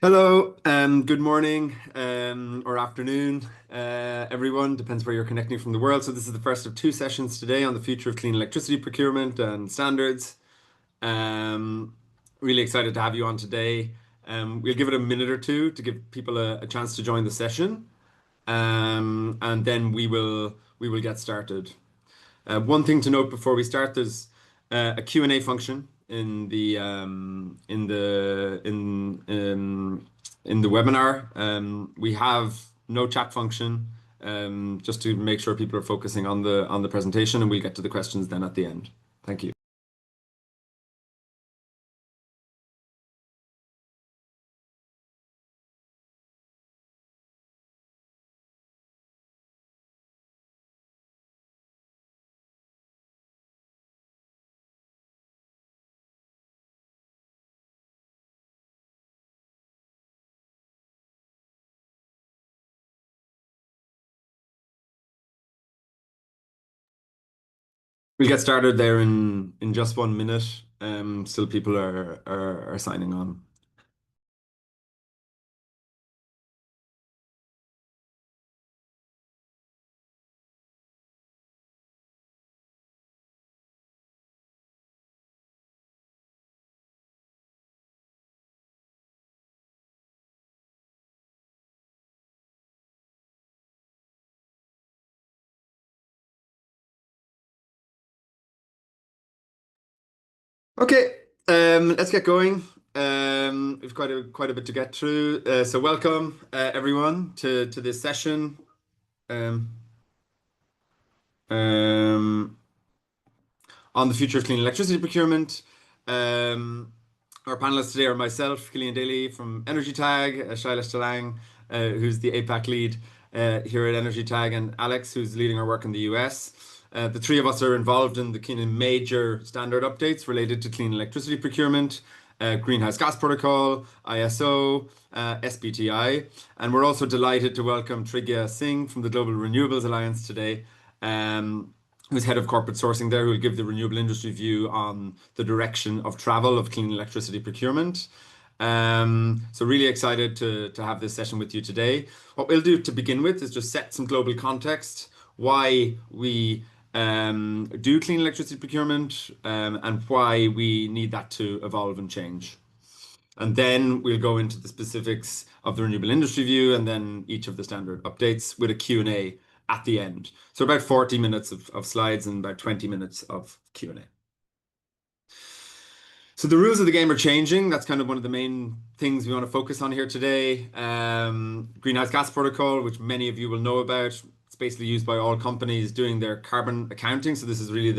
Hello, good morning or afternoon, everyone. Depends where you're connecting from the world. So this is the first of two sessions today on the future of clean electricity procurement and standards. Um, really excited to have you on today. We'll give it a minute or two to give people a chance to join the session, and then we will get started. One thing to note before we start, there's a Q&A function in the webinar. We have no chat function, just to make sure people are focusing on the presentation, and we'll get to the questions then at the end. Thank you. We'll get started there in just 1 minute. Still people are signing on. Okay, let's get going. We've quite a bit to get through. So welcome everyone to this session. Um, um, on the future of clean electricity procurement. Our panelists today are myself, Killian Daly from EnergyTag, Shailesh Telang, who's the APAC lead here at EnergyTag, and Alex, who's leading our work in the US. The three of us are involved in the kind of major standard updates related to clean electricity procurement, Greenhouse Gas Protocol, ISO, SBTi, and we're also delighted to welcome Trigya Singh from the Global Renewables Alliance today. Who's head of corporate sourcing there, who will give the renewable industry view on the direction of travel of clean electricity procurement. So really excited to have this session with you today. What we'll do to begin with is just set some global context, why we do clean electricity procurement, and why we need that to evolve and change. And then we'll go into the specifics of the renewable industry view and then each of the standard updates with a Q&A at the end. So about 40 minutes of slides and about 20 minutes of Q&A. So the rules of the game are changing. That's kind of one of the main things we want to focus on here today. Greenhouse Gas Protocol, which many of you will know about. It's basically used by all companies doing their carbon accounting. So this is really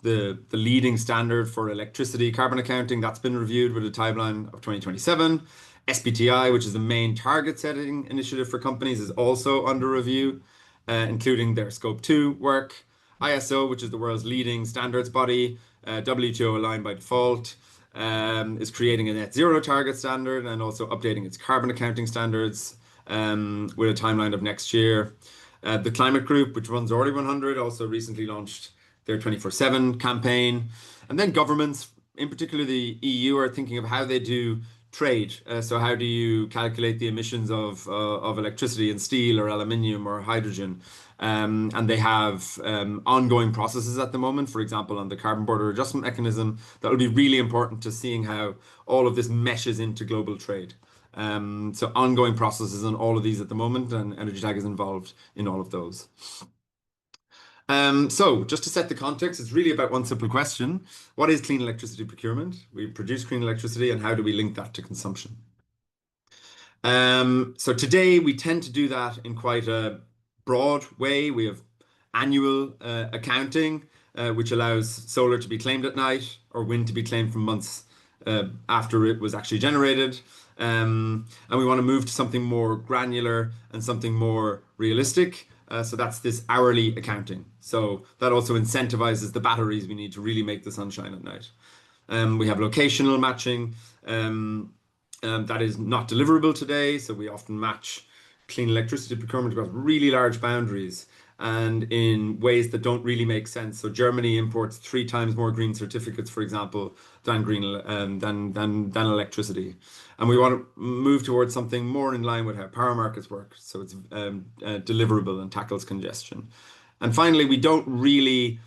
the leading standard for electricity carbon accounting. That's been reviewed with a timeline of 2027. SBTi, which is the main target setting initiative for companies, is also under review, including their Scope 2 work. ISO, which is the world's leading standards body, WTO aligned by default, is creating a net zero target standard and also updating its carbon accounting standards with a timeline of next year. The Climate Group, which runs RE 100, also recently launched their 24/7 campaign. And then governments, in particular the EU, are thinking of how they do trade. So how do you calculate the emissions of electricity and steel or aluminium or hydrogen? And they have ongoing processes at the moment, for example, on the carbon border adjustment mechanism, that will be really important to seeing how all of this meshes into global trade. So ongoing processes on all of these at the moment, and EnergyTag is involved in all of those. So just to set the context, it's really about one simple question. What is clean electricity procurement? We produce clean electricity, and how do we link that to consumption? So today we tend to do that in quite a broad way. We have annual accounting, which allows solar to be claimed at night or wind to be claimed from months after it was actually generated. And we want to move to something more granular and something more realistic. So that's this hourly accounting. So that also incentivizes the batteries we need to really make the sun shine at night. We have locational matching. That is not deliverable today, so we often match clean electricity procurement across really large boundaries. and in ways that don't really make sense. So Germany imports 3 times more green certificates, for example, than than electricity. And we want to move towards something more in line with how power markets work, so it's deliverable and tackles congestion. And finally, we don't really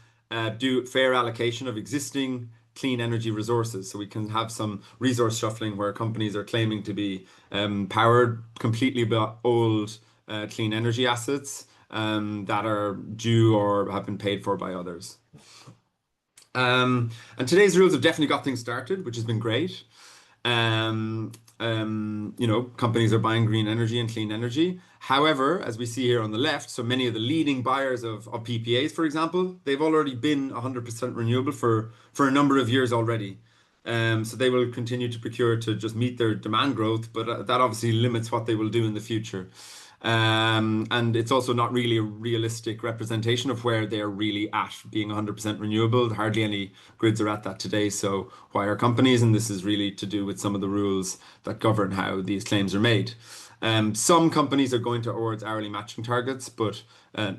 do fair allocation of existing clean energy resources. So we can have some resource shuffling where companies are claiming to be powered completely by old clean energy assets that are due or have been paid for by others. And today's rules have definitely got things started, which has been great. Companies are buying green energy and clean energy. However, as we see here on the left, so many of the leading buyers of PPAs, for example, they've already been 100% renewable for a number of years already. So they will continue to procure to just meet their demand growth, but that obviously limits what they will do in the future. And it's also not really a realistic representation of where they're really at being 100% renewable. Hardly any grids are at that today. So why are companies? And this is really to do with some of the rules that govern how these claims are made. Some companies are going towards hourly matching targets, but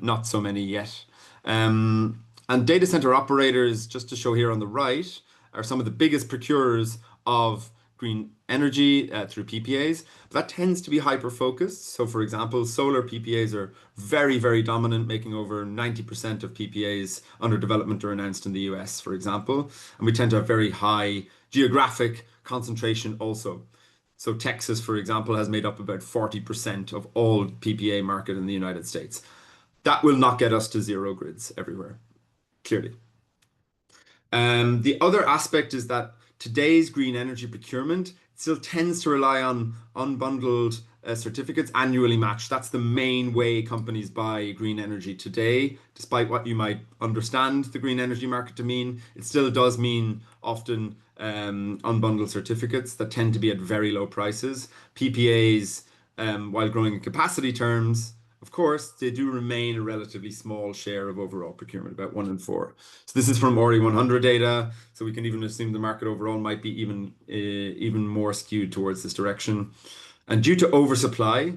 not so many yet. And data center operators, just to show here on the right, are some of the biggest procurers of green energy through PPAs. But that tends to be hyper-focused. So, for example, solar PPAs are very, very dominant, making over 90% of PPAs under development or announced in the US, for example. And we tend to have very high geographic concentration also. So Texas, for example, has made up about 40% of all PPA market in the United States. That will not get us to zero grids everywhere, clearly. The other aspect is that today's green energy procurement still tends to rely on unbundled certificates annually matched. That's the main way companies buy green energy today. Despite what you might understand the green energy market to mean, it still does mean often unbundled certificates that tend to be at very low prices. PPAs, while growing in capacity terms, of course, they do remain a relatively small share of overall procurement, about 1 in 4. So this is from RE 100 data. So we can even assume the market overall might be even more skewed towards this direction. And due to oversupply,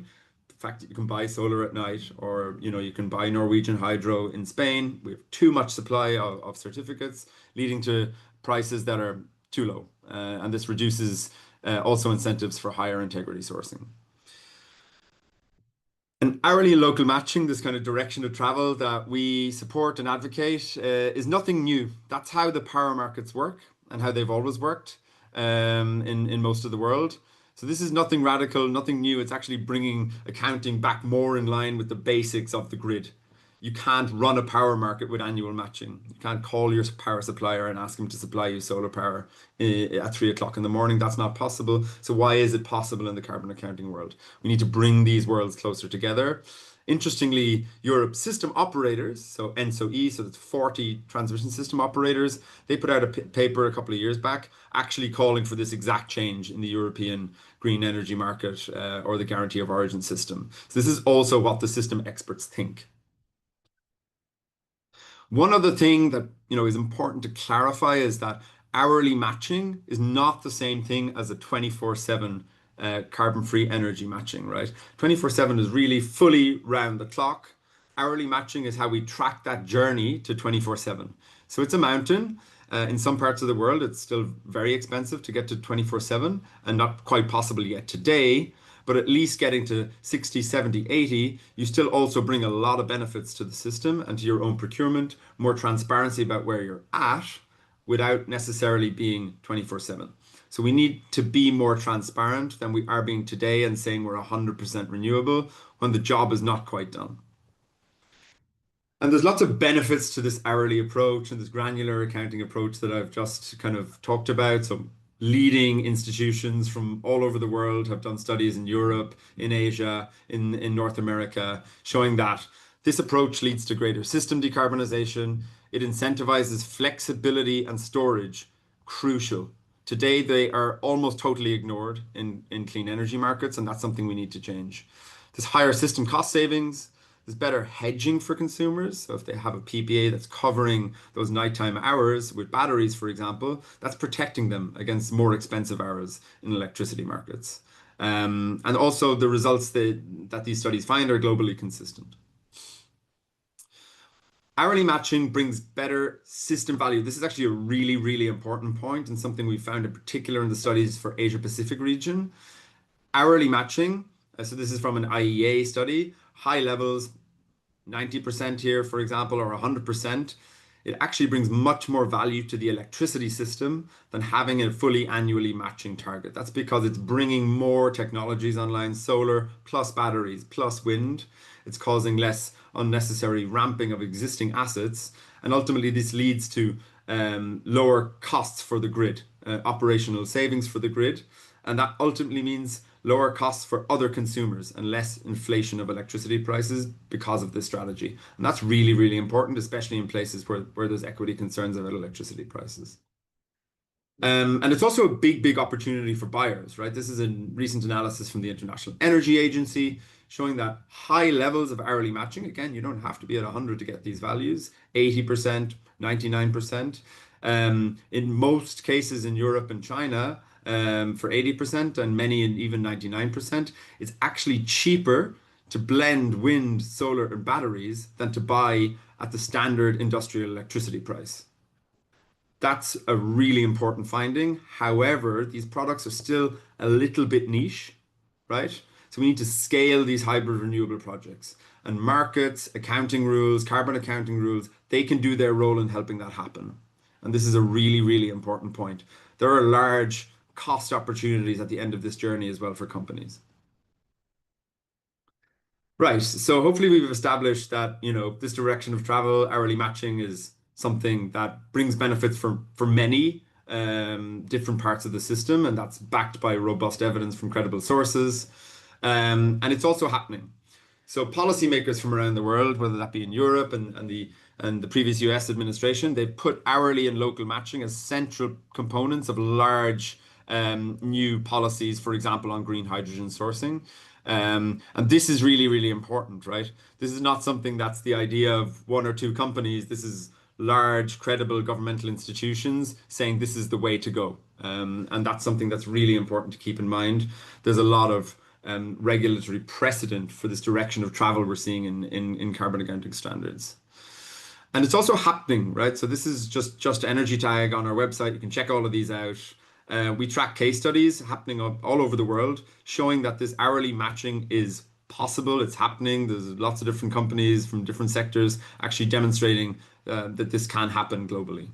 the fact that you can buy solar at night, or you can buy Norwegian hydro in Spain, we have too much supply of certificates, leading to prices that are too low. And this reduces also incentives for higher integrity sourcing. And hourly and local matching, this kind of direction of travel that we support and advocate, is nothing new. That's how the power markets work and how they've always worked in most of the world. So this is nothing radical, nothing new. It's actually bringing accounting back more in line with the basics of the grid. You can't run a power market with annual matching. You can't call your power supplier and ask them to supply you solar power at 3 o'clock in the morning. That's not possible. So why is it possible in the carbon accounting world? We need to bring these worlds closer together. Interestingly, Europe's system operators, so ENSO-E, so that's 40 transmission system operators, they put out a paper a couple of years back actually calling for this exact change in the European green energy market or the guarantee of origin system. So this is also what the system experts think. One other thing that is important to clarify is that hourly matching is not the same thing as a 24/7 carbon-free energy matching, right? 24/7 is really fully round the clock. Hourly matching is how we track that journey to 24/7. So it's a mountain. In some parts of the world, it's still very expensive to get to 24/7 and not quite possible yet today. But at least getting to 60, 70, 80, you still also bring a lot of benefits to the system and to your own procurement, more transparency about where you're at without necessarily being 24/7. So we need to be more transparent than we are being today and saying we're 100% renewable when the job is not quite done. And there's lots of benefits to this hourly approach and this granular accounting approach that I've just kind of talked about. So leading institutions from all over the world have done studies in Europe, in Asia, in North America, showing that this approach leads to greater system decarbonization. It incentivizes flexibility and storage, crucial. Today, they are almost totally ignored in clean energy markets, and that's something we need to change. There's higher system cost savings. There's better hedging for consumers. So if they have a PPA that's covering those nighttime hours with batteries, for example, that's protecting them against more expensive hours in electricity markets. And also the results that these studies find are globally consistent. Hourly matching brings better system value. This is actually a really, really important point and something we found in particular in the studies for Asia Pacific region. Hourly matching, so this is from an IEA study, high levels, 90% here, for example, or 100%. It actually brings much more value to the electricity system than having a fully annually matching target. That's because it's bringing more technologies online, solar plus batteries plus wind. It's causing less unnecessary ramping of existing assets. And ultimately, this leads to lower costs for the grid, operational savings for the grid. And that ultimately means lower costs for other consumers and less inflation of electricity prices because of this strategy. And that's really, really important, especially in places where there's equity concerns about electricity prices. And it's also a big, big opportunity for buyers, right? This is a recent analysis from the International Energy Agency showing that high levels of hourly matching, again, you don't have to be at 100 to get these values, 80%, 99%. In most cases in Europe and China, for 80% and many in even 99%, it's actually cheaper to blend wind, solar, and batteries than to buy at the standard industrial electricity price. That's a really important finding. However, these products are still a little bit niche, right? So we need to scale these hybrid renewable projects. And markets, accounting rules, carbon accounting rules, they can do their role in helping that happen. And this is a really, really important point. There are large cost opportunities at the end of this journey as well for companies. Right. So hopefully we've established that, this direction of travel, hourly matching is something that brings benefits for many different parts of the system, and that's backed by robust evidence from credible sources. And it's also happening. So policymakers from around the world, whether that be in Europe and the previous US administration, they've put hourly and local matching as central components of large new policies, for example, on green hydrogen sourcing. And this is really, really important, right? This is not something that's the idea of one or two companies. This is large, credible governmental institutions saying this is the way to go. And that's something that's really important to keep in mind. There's a lot of regulatory precedent for this direction of travel we're seeing in carbon accounting standards. And it's also happening, right? So this is just EnergyTag on our website. You can check all of these out. We track case studies happening all over the world, showing that this hourly matching is possible. It's happening. There's lots of different companies from different sectors actually demonstrating that this can happen globally.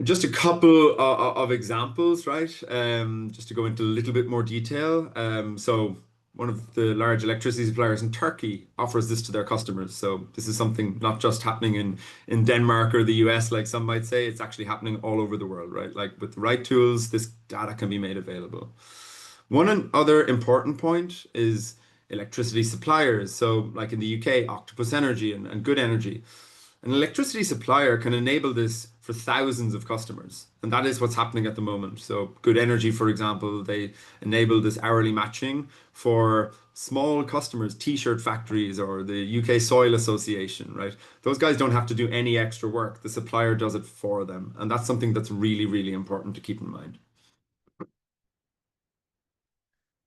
Just a couple of examples, right? Just to go into a little bit more detail. So one of the large electricity suppliers in Turkey offers this to their customers. So this is something not just happening in Denmark or the US, like some might say, it's actually happening all over the world, right? Like with the right tools, this data can be made available. One other important point is electricity suppliers. So like in the UK, Octopus Energy and Good Energy. An electricity supplier can enable this for thousands of customers. And that is what's happening at the moment. So Good Energy, for example, they enable this hourly matching for small customers, t-shirt factories or the UK Soil Association, right? Those guys don't have to do any extra work. The supplier does it for them. And that's something that's really, really important to keep in mind.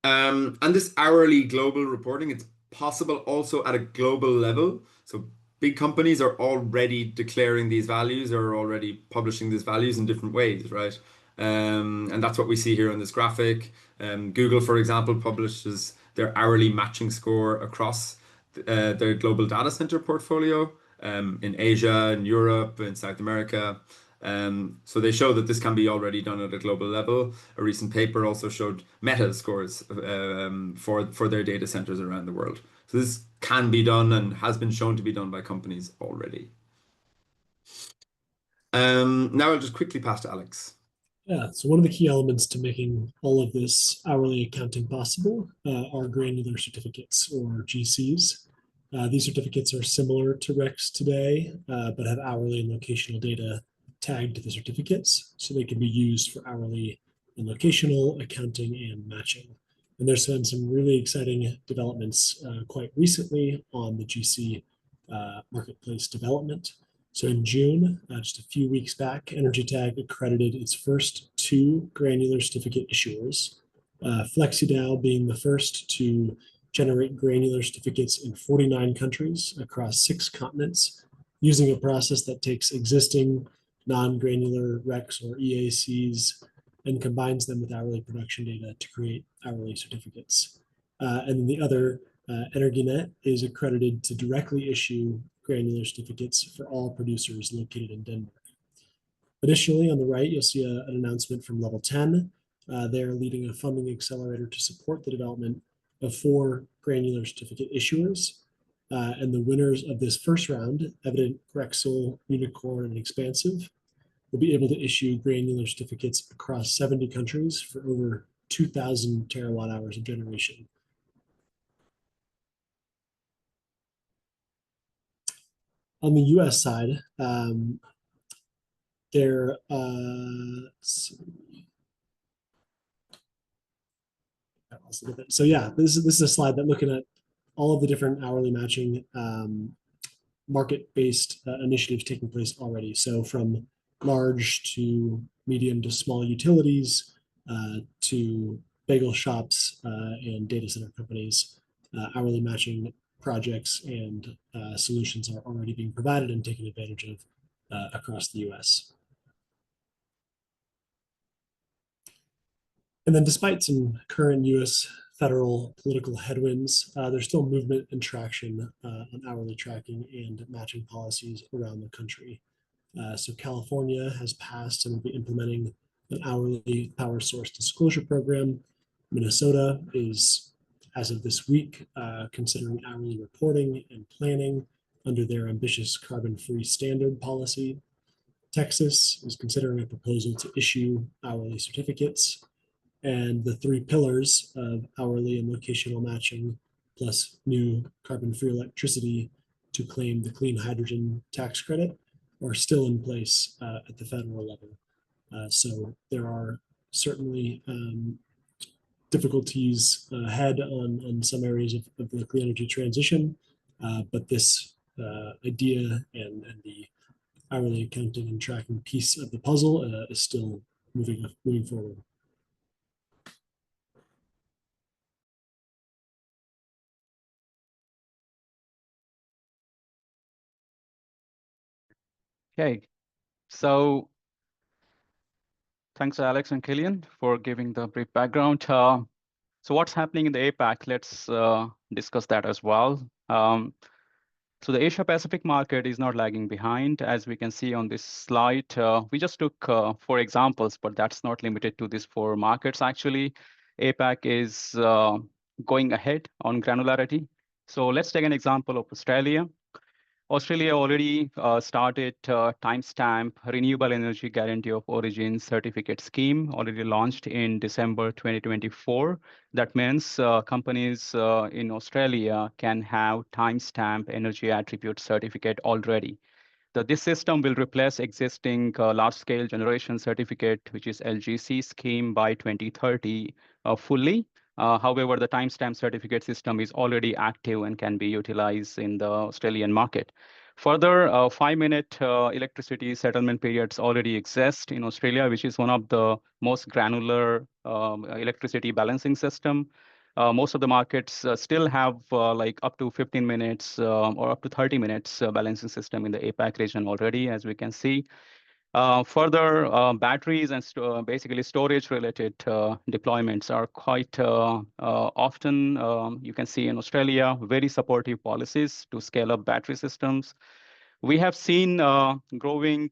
And this hourly global reporting, it's possible also at a global level. So big companies are already declaring these values or already publishing these values in different ways, right? And that's what we see here on this graphic. Google, for example, publishes their hourly matching score across their global data center portfolio in Asia, in Europe, in South America. So they show that this can be already done at a global level. A recent paper also showed Meta scores for their data centers around the world. So this can be done and has been shown to be done by companies already. Now I'll just quickly pass to Alex. Yeah, so one of the key elements to making all of this hourly accounting possible are granular certificates, or GCs. These certificates are similar to RECs today, but have hourly and locational data tagged to the certificates, so they can be used for hourly and locational accounting and matching. And there's been some really exciting developments quite recently on the GC marketplace development. So in June, just a few weeks back, EnergyTag accredited its first 2 granular certificate issuers, FlexiDAO being the first to generate granular certificates in 49 countries across 6 continents using a process that takes existing non-granular RECs or EACs and combines them with hourly production data to create hourly certificates. And then the other, EnergyNet, is accredited to directly issue granular certificates for all producers located in Denmark. Additionally, on the right, you'll see an announcement from Level 10. They're leading a funding accelerator to support the development of 4 granular certificate issuers. And the winners of this first round, Evident, Grexel, Unicorn, and Expansive, will be able to issue granular certificates across 70 countries for over 2,000 terawatt hours of generation. On the US side, so yeah, this is a slide that looking at all of the different hourly matching market-based initiatives taking place already. So from large to medium to small utilities to bagel shops and data center companies, hourly matching projects and solutions are already being provided and taken advantage of across the US. And then despite some current US federal political headwinds, there's still movement and traction on hourly tracking and matching policies around the country. So California has passed and will be implementing an hourly power source disclosure program. Minnesota is, as of this week, considering hourly reporting and planning under their ambitious carbon-free standard policy. Texas is considering a proposal to issue hourly certificates. And the 3 pillars of hourly and locational matching, plus new carbon-free electricity to claim the clean hydrogen tax credit, are still in place at the federal level. So there are certainly difficulties ahead on some areas of the clean energy transition, but this idea and the hourly accounting and tracking piece of the puzzle is still moving forward. Okay, so thanks, Alex and Killian, for giving the brief background. So what's happening in the APAC? Let's discuss that as well. So the Asia Pacific market is not lagging behind, as we can see on this slide. We just took 4 examples, but that's not limited to these 4 markets. Actually, APAC is going ahead on granularity. So let's take an example of Australia. Australia already started timestamp renewable energy guarantee of origin certificate scheme, already launched in December 2024. That means companies in Australia can have timestamp energy attribute certificate already. This system will replace existing large-scale generation certificate, which is LGC scheme, by 2030 fully. However, the timestamp certificate system is already active and can be utilized in the Australian market. Further, 5-minute electricity settlement periods already exist in Australia, which is one of the most granular electricity balancing system. Most of the markets still have like up to 15 minutes or up to 30 minutes balancing system in the APAC region already, as we can see. Further, batteries and basically storage-related deployments are quite often, you can see in Australia, very supportive policies to scale up battery systems. We have seen growing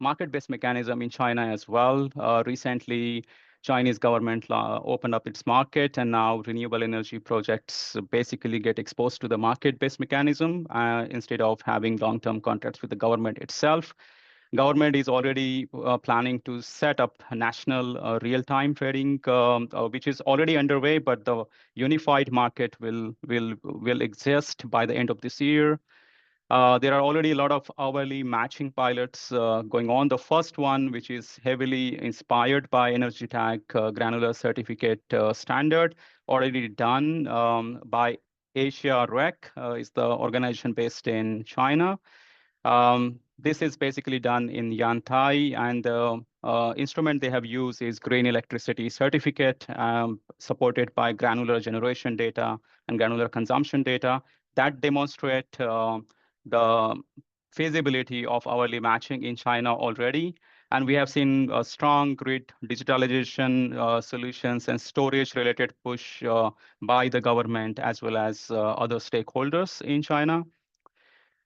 market-based mechanism in China as well. Recently, Chinese government opened up its market, and now renewable energy projects basically get exposed to the market-based mechanism instead of having long-term contracts with the government itself. Government is already planning to set up a national real-time trading, which is already underway, but the unified market will exist by the end of this year. There are already a lot of hourly matching pilots going on. The first one, which is heavily inspired by EnergyTag granular certificate standard, already done by Asia REC, is the organization based in China. This is basically done in Yantai, and the instrument they have used is green electricity certificate, supported by granular generation data and granular consumption data that demonstrate the feasibility of hourly matching in China already. And we have seen strong grid digitalization solutions and storage related push by the government as well as other stakeholders in China.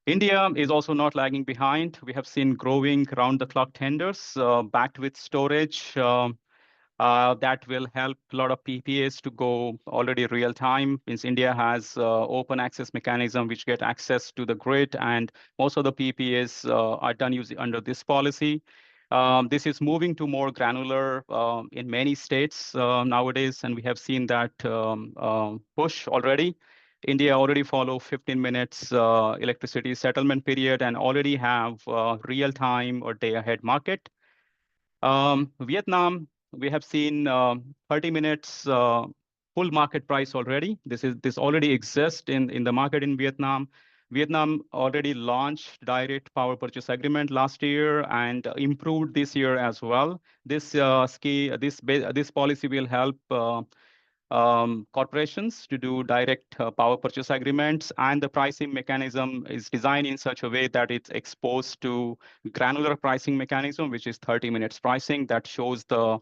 India is also not lagging behind. We have seen growing round-the-clock tenders backed with storage that will help a lot of PPAs to go already real time. Means India has open access mechanism which get access to the grid, and most of the PPAs are done using under this policy. This is moving to more granular in many states nowadays, and we have seen that push already. India already follow 15 minutes electricity settlement period and already have real-time or day-ahead market. Vietnam, we have seen 30 minutes full market price already. This already exists in the market in Vietnam. Vietnam already launched direct power purchase agreement last year and improved this year as well. This policy will help corporations to do direct power purchase agreements, and the pricing mechanism is designed in such a way that it's exposed to granular pricing mechanism, which is 30 minutes pricing that shows the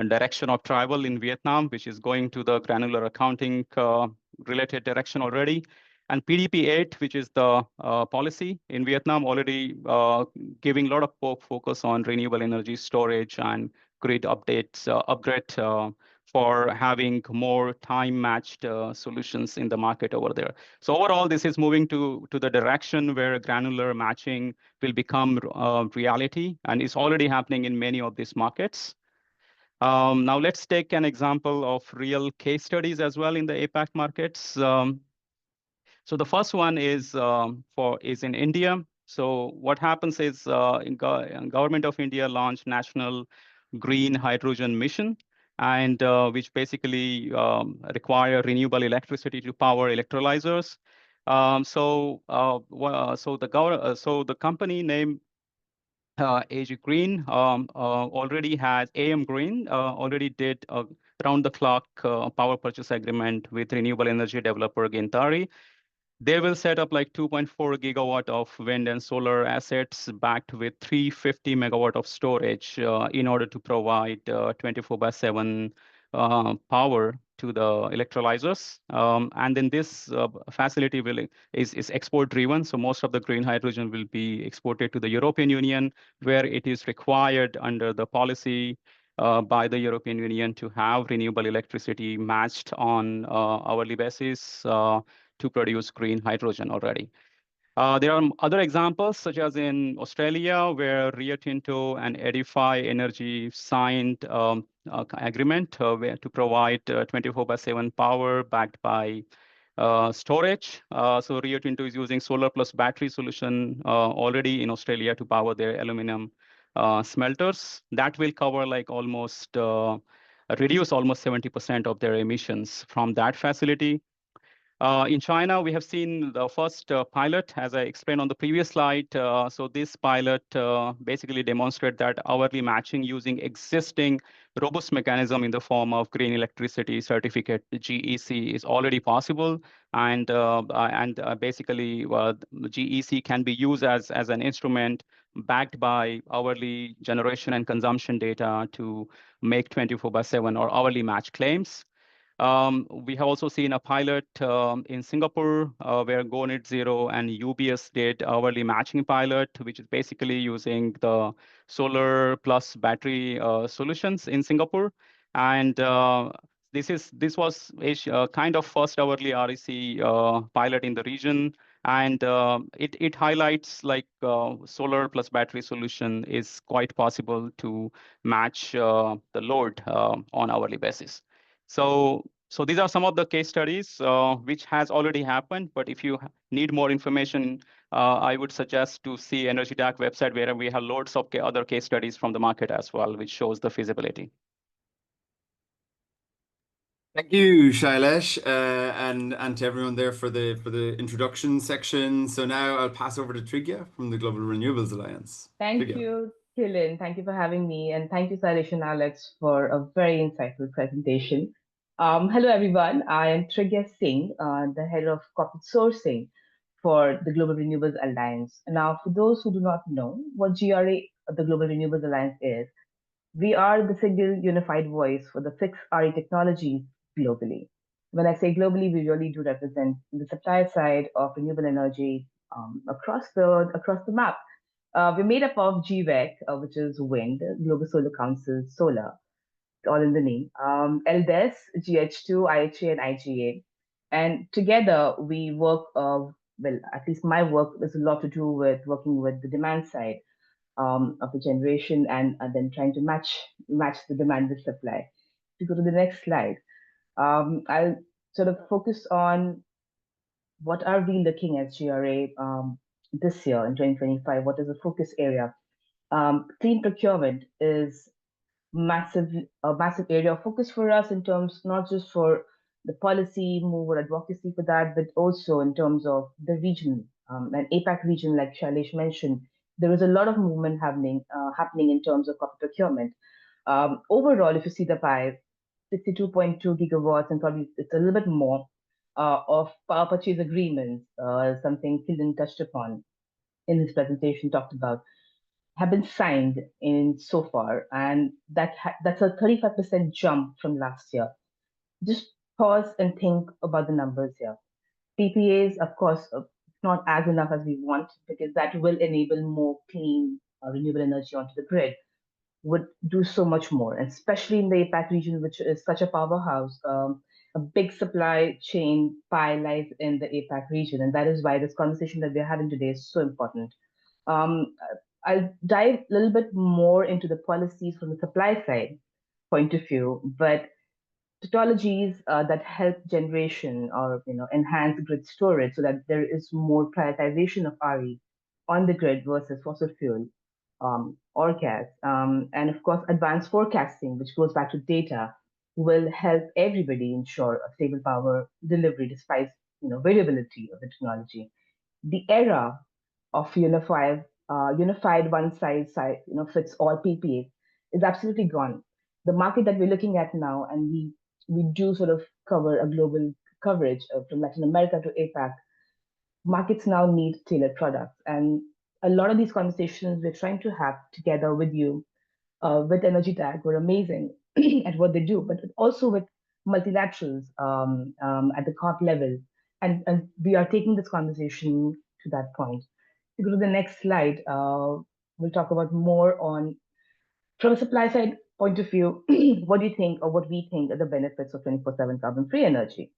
direction of travel in Vietnam, which is going to the granular accounting related direction already. And PDP-8, which is the policy in Vietnam, already giving a lot of focus on renewable energy storage and grid updates, upgrade for having more time-matched solutions in the market over there. So overall, this is moving to the direction where granular matching will become reality, and it's already happening in many of these markets. Now let's take an example of real case studies as well in the APAC markets. So the first one is in India. So what happens is government of India launched National Green Hydrogen Mission, and which basically require renewable electricity to power electrolyzers. So the company name AG Green already has AM Green already did round the clock power purchase agreement with renewable energy developer Gintari. They will set up like 2.4 gigawatt of wind and solar assets backed with 350 megawatt of storage in order to provide 24/7 power to the electrolyzers. And then this facility is export driven. So most of the green hydrogen will be exported to the European Union, where it is required under the policy by the European Union to have renewable electricity matched on hourly basis to produce green hydrogen already. There are other examples, such as in Australia, where Rio Tinto and Edify Energy signed agreement to provide 24/7 power backed by storage. So Rio Tinto is using solar plus battery solution already in Australia to power their aluminum smelters. That will cover like almost reduce almost 70% of their emissions from that facility. In China, we have seen the first pilot, as I explained on the previous slide. So this pilot basically demonstrated that hourly matching using existing robust mechanism in the form of green electricity certificate, GEC, is already possible. And basically, GEC can be used as an instrument backed by hourly generation and consumption data to make 24/7 or hourly match claims. We have also seen a pilot in Singapore where Go Net Zero and UBS did hourly matching pilot, which is basically using the solar plus battery solutions in Singapore. And this was a kind of first hourly REC pilot in the region. And it highlights like solar plus battery solution is quite possible to match the load on hourly basis. So these are some of the case studies which has already happened. But if you need more information, I would suggest to see EnergyTag website, where we have loads of other case studies from the market as well, which shows the feasibility. Thank you, Shailesh, and to everyone there for the introduction section. So now I'll pass over to Trigya from the Global Renewables Alliance. Thank Trigya. you, Killian. Thank you for having me. And thank you, Shailesh and Alex, for a very insightful presentation. Hello, everyone. I am Trigya Singh, the head of corporate sourcing for the Global Renewables Alliance. Now, for those who do not know what GRA, the Global Renewables Alliance is, we are the single unified voice for the 6 RE technologies globally. When I say globally, we really do represent the supply side of renewable energy across the map. We're made up of GWEC, which is wind, Global Solar Council, solar, all in the name, LDES, GH2, IHA, and IGA. And together we work, well, at least my work is a lot to do with working with the demand side of the generation and then trying to match the demand with supply. If you go to the next slide, I'll sort of focus on what are we looking at GRA this year in 2025? What is the focus area? Clean procurement is a massive area of focus for us in terms not just for the policy move or advocacy for that, but also in terms of the region, and APAC region, like Shailesh mentioned. There is a lot of movement happening in terms of corporate procurement. Overall, if you see the pie, 62.2 gigawatts, and probably it's a little bit more of power purchase agreements, something Killian touched upon in his presentation, talked about, have been signed in so far, and that's a 35% jump from last year. Just pause and think about the numbers here. PPAs, of course, not as enough as we want, because that will enable more clean renewable energy onto the grid, would do so much more, and especially in the APAC region, which is such a powerhouse. A big supply chain pie lies in the APAC region, and that is why this conversation that we're having today is so important. Um, I'll dive a little bit more into the policies from the supply side point of view, but technologies that help generation or enhance grid storage so that there is more prioritization of RE on the grid versus fossil fuel or gas, and of course advanced forecasting, which goes back to data, will help everybody ensure a stable power delivery despite variability of the technology. The era of unified one size fits all PPA is absolutely gone. The market that we're looking at now, and we do sort of cover a global coverage from Latin America to APAC, markets now need tailored products. And a lot of these conversations we're trying to have together with you, with EnergyTag, were amazing at what they do, but also with multilaterals at the COP level. And we are taking this conversation to that point. If you go to the next slide, we'll talk about more on, from a supply side point of view, what do you think, or what we think are the benefits of 24/7 carbon-free energy?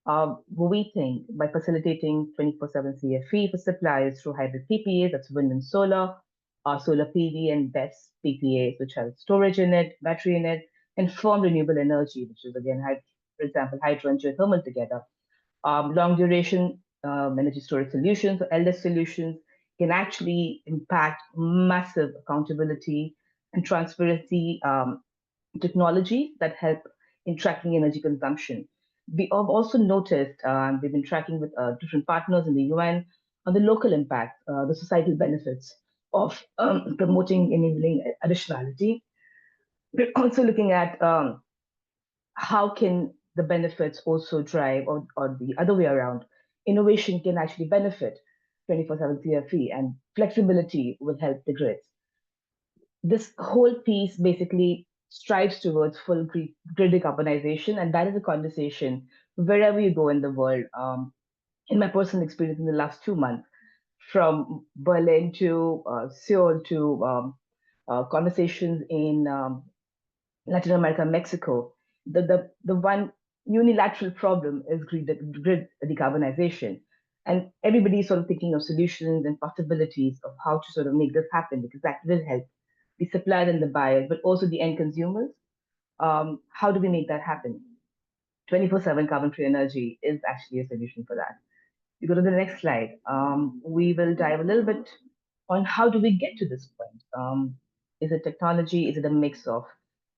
What we think, by facilitating 24/7 CFE for suppliers through hybrid PPAs, that's wind and solar, solar PV and BESS PPAs, which have storage in it, battery in it, and firm renewable energy, which is again, for example, hydro and geothermal together. Long duration energy storage solutions, or LDES solutions, can actually impact massive accountability and transparency technologies that help in tracking energy consumption. We have also noticed, we've been tracking with different partners in the UN on the local impact, the societal benefits of promoting enabling additionality. We're also looking at how can the benefits also drive, or the other way around, innovation can actually benefit 24/7 CFE, and flexibility will help the grids. This whole piece basically strives towards full grid decarbonization, and that is a conversation wherever you go in the world. In my personal experience in the last 2 months, from Berlin to Seoul to conversations in Latin America, Mexico, the one unilateral problem is grid decarbonization. And everybody's sort of thinking of solutions and possibilities of how to sort of make this happen, because that will help the supplier and the buyer, but also the end consumers. How do we make that happen? 24/7 carbon-free energy is actually a solution for that. You go to the next slide. We will dive a little bit on how do we get to this point. Is it technology? Is it a mix of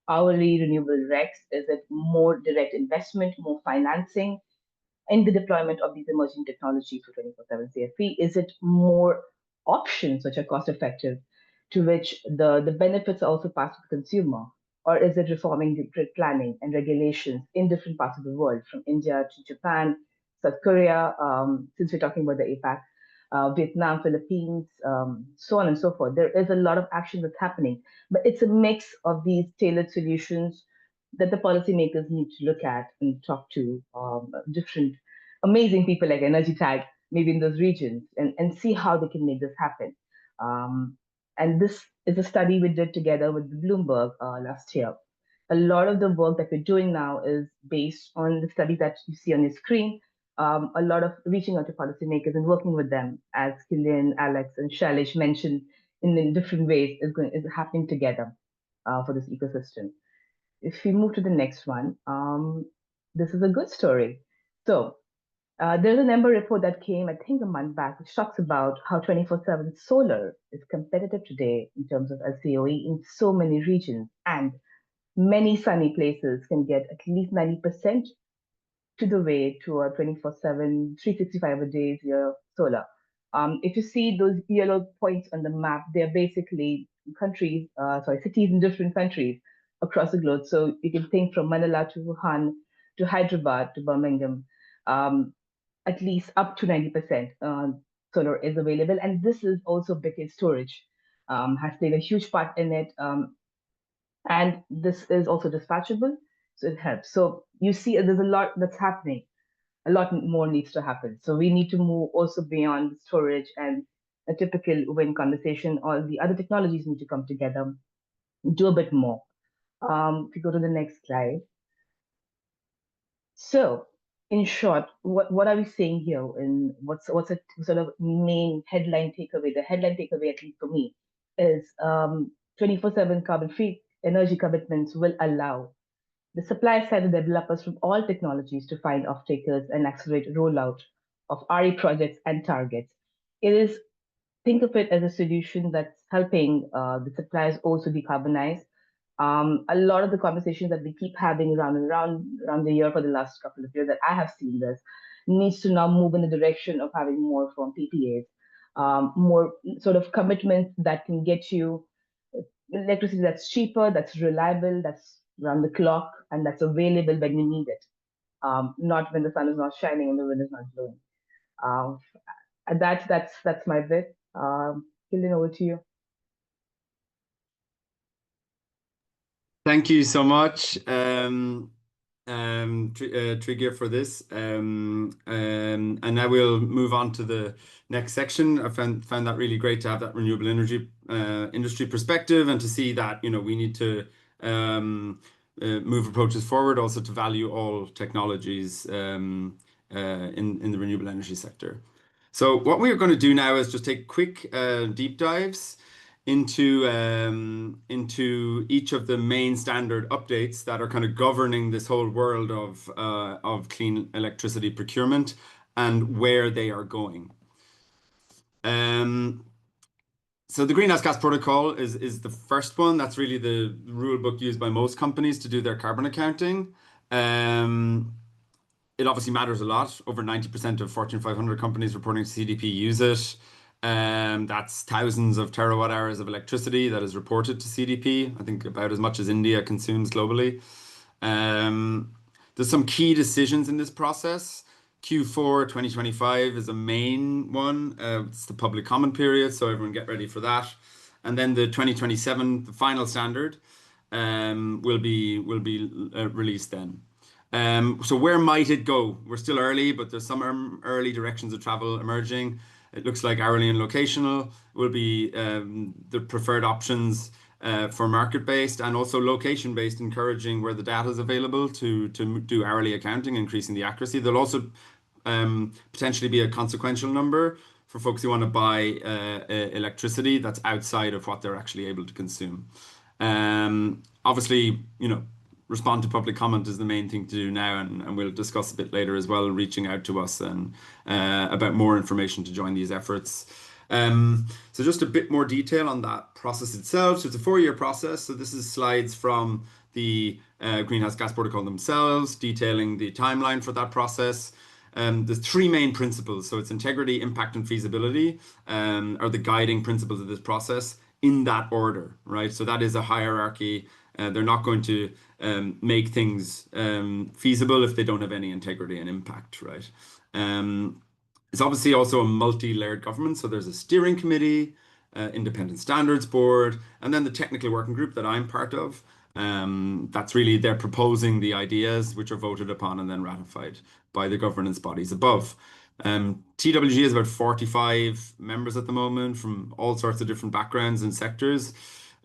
hourly renewable RECs? Is it more direct investment, more financing in the deployment of these emerging technologies for 24/7 CFP? Is it more options which are cost effective, to which the benefits are also passed to the consumer? Or is it reforming the grid planning and regulations in different parts of the world, from India to Japan, South Korea, since we're talking about the APAC, Vietnam, Philippines, so on and so forth? There is a lot of action that's happening, but it's a mix of these tailored solutions that the policymakers need to look at and talk to different amazing people like EnergyTag, maybe in those regions, and see how they can make this happen. And this is a study we did together with Bloomberg last year. A lot of the work that we're doing now is based on the study that you see on your screen. A lot of reaching out to policymakers and working with them, as Killian, Alex, and Shailesh mentioned in different ways, is happening together for this ecosystem. If we move to the next one, this is a good story. So there's an Ember report that came, I think, a month back, which talks about how 24/7 solar is competitive today in terms of LCOE in so many regions, and many sunny places can get at least 90% to the way to a 24/7, 365 a day year solar. If you see those yellow points on the map, they're basically cities in different countries across the globe. So you can think from Manila to Wuhan to Hyderabad to Birmingham, at least up to 90% solar is available. And this is also because storage has played a huge part in it. And this is also dispatchable, so it helps. So you see there's a lot that's happening. A lot more needs to happen. So we need to move also beyond storage and a typical wind conversation. All the other technologies need to come together, do a bit more. If you go to the next slide. So in short, what are we saying here? And what's a sort of main headline takeaway? The headline takeaway, at least for me, is 24/7 carbon-free energy commitments will allow the supply side and developers from all technologies to find off-takers and accelerate rollout of RE projects and targets. Think of it as a solution that's helping the suppliers also decarbonize. A lot of the conversations that we keep having around the year for the last couple of years that I have seen this needs to now move in the direction of having more from PPAs, more sort of commitments that can get you electricity that's cheaper, that's reliable, that's around the clock, and that's available when you need it, not when the sun is not shining and the wind is not blowing. And that's my bit. Killian, over to you. Thank you so much, Trigger, for this. And now we'll move on to the next section. I found that really great to have that renewable energy industry perspective, and to see that we need to move approaches forward, also to value all technologies in the renewable energy sector. So what we're going to do now is just take quick deep dives into each of the main standard updates that are kind of governing this whole world of clean electricity procurement and where they are going. So the Greenhouse Gas Protocol is the first one. That's really the rule book used by most companies to do their carbon accounting. It obviously matters a lot. Over 90% of Fortune 500 companies reporting to CDP use it. That's thousands of terawatt hours of electricity that is reported to CDP. I think about as much as India consumes globally. There's some key decisions in this process. Q4 2025 is a main one. It's the public comment period, so everyone get ready for that. And then the 2027, the final standard, will be released then. So where might it go? We're still early, but there's some early directions of travel emerging. It looks like hourly and locational will be the preferred options for market-based, and also location-based, encouraging where the data is available to do hourly accounting, increasing the accuracy. There'll also potentially be a consequential number for folks who want to buy electricity that's outside of what they're actually able to consume. Obviously, respond to public comment is the main thing to do now, and we'll discuss a bit later as well, reaching out to us and about more information to join these efforts. So just a bit more detail on that process itself. So it's a 4-year process. So this is slides from the greenhouse gas protocol themselves, detailing the timeline for that process. There's three main principles. So it's integrity, impact, and feasibility are the guiding principles of this process in that order, right? So that is a hierarchy. They're not going to make things feasible if they don't have any integrity and impact, right? It's obviously also a multi-layered government. So there's a steering committee, independent standards board, and then the technical working group that I'm part of. That's really, they're proposing the ideas which are voted upon and then ratified by the governance bodies above. TWG has about 45 members at the moment from all sorts of different backgrounds and sectors.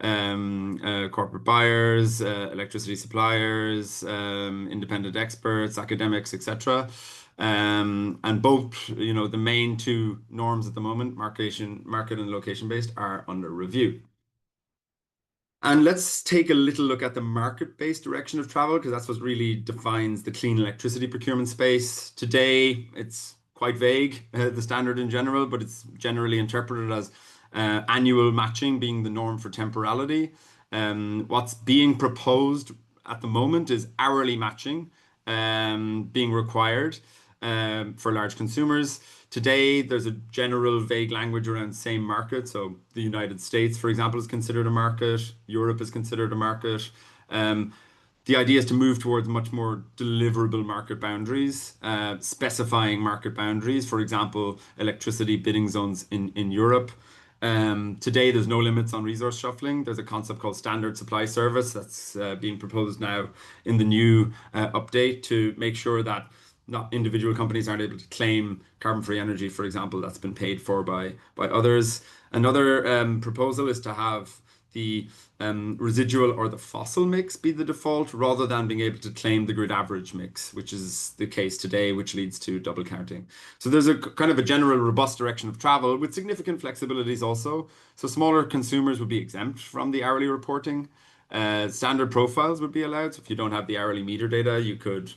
Corporate buyers, electricity suppliers, independent experts, academics, etc. And both, the main two norms at the moment, market and location-based, are under review. And let's take a little look at the market-based direction of travel, because that's what really defines the clean electricity procurement space. Today, it's quite vague, the standard in general, but it's generally interpreted as annual matching being the norm for temporality. What's being proposed at the moment is hourly matching being required for large consumers. Today, there's a general vague language around same market. So the United States, for example, is considered a market. Europe is considered a market. The idea is to move towards much more deliverable market boundaries, specifying market boundaries, for example, electricity bidding zones in Europe. Today, there's no limits on resource shuffling. There's a concept called standard supply service that's being proposed now in the new update to make sure that not individual companies aren't able to claim carbon-free energy, for example, that's been paid for by others. Another proposal is to have the residual or the fossil mix be the default rather than being able to claim the grid average mix, which is the case today, which leads to double counting. So there's a kind of a general robust direction of travel with significant flexibilities also. So smaller consumers would be exempt from the hourly reporting. Standard profiles would be allowed. So if you don't have the hourly meter data, you could,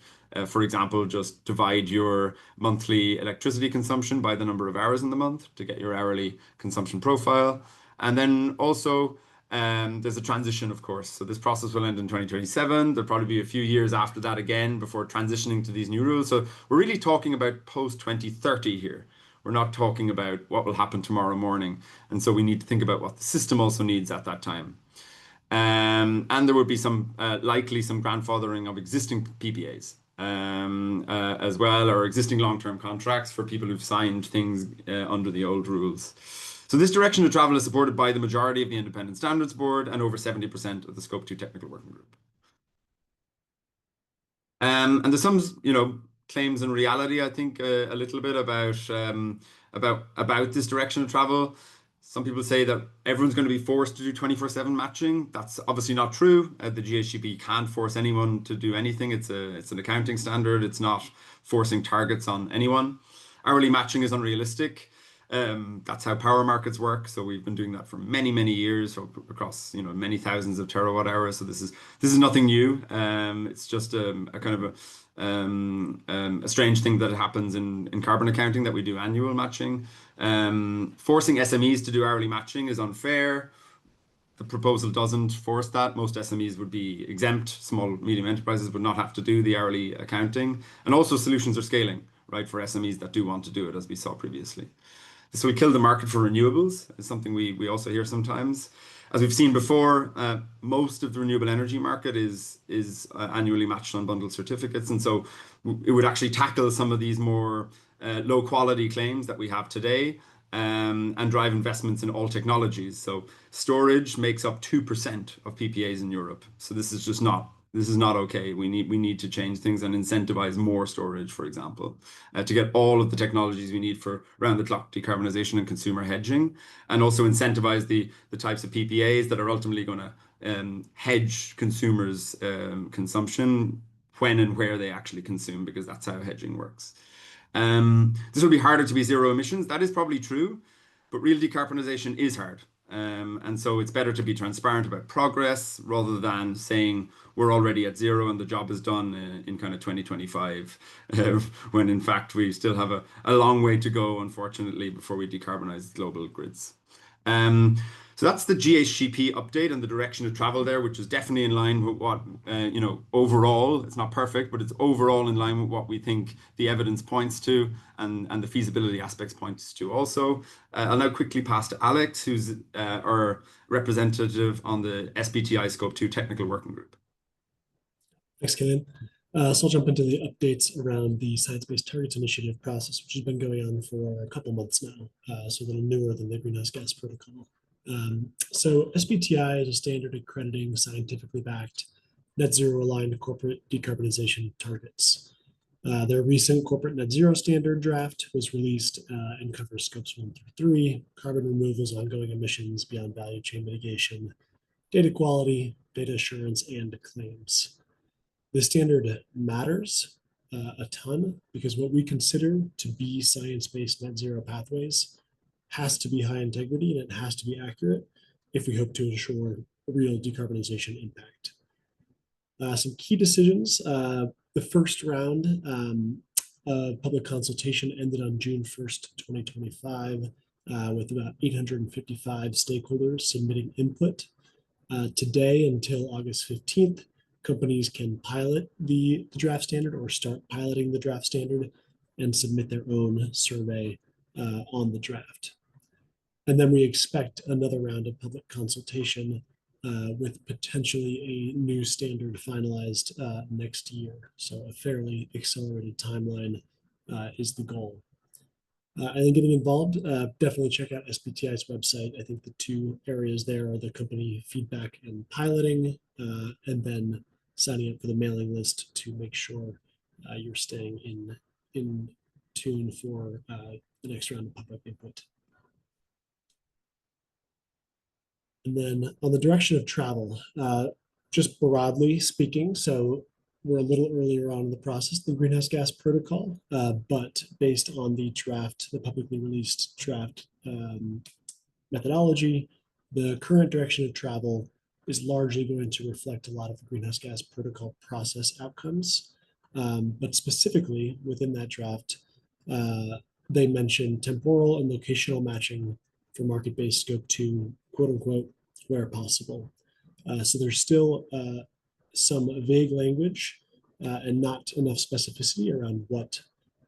for example, just divide your monthly electricity consumption by the number of hours in the month to get your hourly consumption profile. And then also, there's a transition, of course. So this process will end in 2027. There'll probably be a few years after that again before transitioning to these new rules. So we're really talking about post-2030 here. We're not talking about what will happen tomorrow morning. And so we need to think about what the system also needs at that time. And there would be likely some grandfathering of existing PPAs as well, or existing long-term contracts for people who've signed things under the old rules. So this direction of travel is supported by the majority of the Independent Standards Board and over 70% of the Scope 2 Technical Working Group. And there's some, claims in reality, I think, a little bit about this direction of travel. Some people say that everyone's going to be forced to do 24/7 matching. That's obviously not true. The GHGP can't force anyone to do anything. It's an accounting standard. It's not forcing targets on anyone. Hourly matching is unrealistic. That's how power markets work. So we've been doing that for many, many years across many thousands of terawatt hours. So this is nothing new. It's just a kind of a strange thing that happens in carbon accounting that we do annual matching. Forcing SMEs to do hourly matching is unfair. The proposal doesn't force that. Most SMEs would be exempt. Small, medium enterprises would not have to do the hourly accounting. And also solutions are scaling, right, for SMEs that do want to do it, as we saw previously. This will kill the market for renewables. It's something we also hear sometimes. As we've seen before, most of the renewable energy market is annually matched on bundled certificates. And so it would actually tackle some of these more low quality claims that we have today and drive investments in all technologies. So storage makes up 2% of PPAs in Europe. So this is not okay. We need to change things and incentivize more storage, for example, to get all of the technologies we need for round-the-clock decarbonization and consumer hedging, and also incentivize the types of PPAs that are ultimately going to hedge consumers' consumption when and where they actually consume, because that's how hedging works. This will be harder to be zero emissions. That is probably true, but real decarbonization is hard. And so it's better to be transparent about progress rather than saying we're already at zero and the job is done in kind of 2025, when in fact we still have a long way to go, unfortunately, before we decarbonize global grids. So that's the GHGP update and the direction of travel there, which is definitely in line with what, overall, it's not perfect, but it's overall in line with what we think the evidence points to and the feasibility aspects points to also. I'll now quickly pass to Alex, who's our representative on the SBTi Scope 2 technical working group. Thanks, Killian. So I'll jump into the updates around the Science-Based Targets Initiative process, which has been going on for a couple months now, so a little newer than the Greenhouse Gas Protocol. So SBTi is a standard accrediting scientifically backed net zero aligned corporate decarbonization targets. Their recent corporate net zero standard draft was released and covers scopes 1 through 3, carbon removals, ongoing emissions beyond value chain mitigation, data quality, data assurance, and claims. This standard matters a ton because what we consider to be science-based net zero pathways has to be high integrity and it has to be accurate if we hope to ensure real decarbonization impact. Some key decisions. The first round of public consultation ended on June 1st, 2025, with about 855 stakeholders submitting input. Today until August 15th, companies can pilot the draft standard or start piloting the draft standard and submit their own survey on the draft. And then we expect another round of public consultation with potentially a new standard finalized next year. So a fairly accelerated timeline is the goal. And then getting involved, definitely check out SBTi's website. I think the two areas there are the company feedback and piloting, and then signing up for the mailing list to make sure you're staying in tune for the next round of public input. And then on the direction of travel, just broadly speaking, so we're a little earlier on in the process, the Greenhouse Gas Protocol, but based on the draft, the publicly released draft methodology, the current direction of travel is largely going to reflect a lot of the Greenhouse Gas Protocol process outcomes. But specifically within that draft, they mentioned temporal and locational matching for market-based scope 2, quote unquote, where possible. So there's still some vague language and not enough specificity around what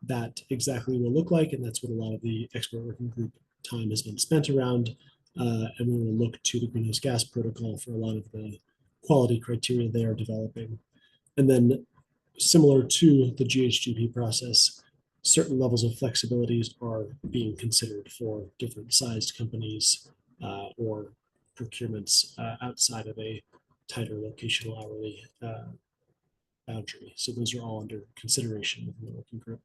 that exactly will look like. And that's what a lot of the expert working group time has been spent around. And we will look to the Greenhouse Gas Protocol for a lot of the quality criteria they are developing. And then similar to the GHGP process, certain levels of flexibilities are being considered for different sized companies or procurements outside of a tighter locational hourly boundary. So those are all under consideration within the working group.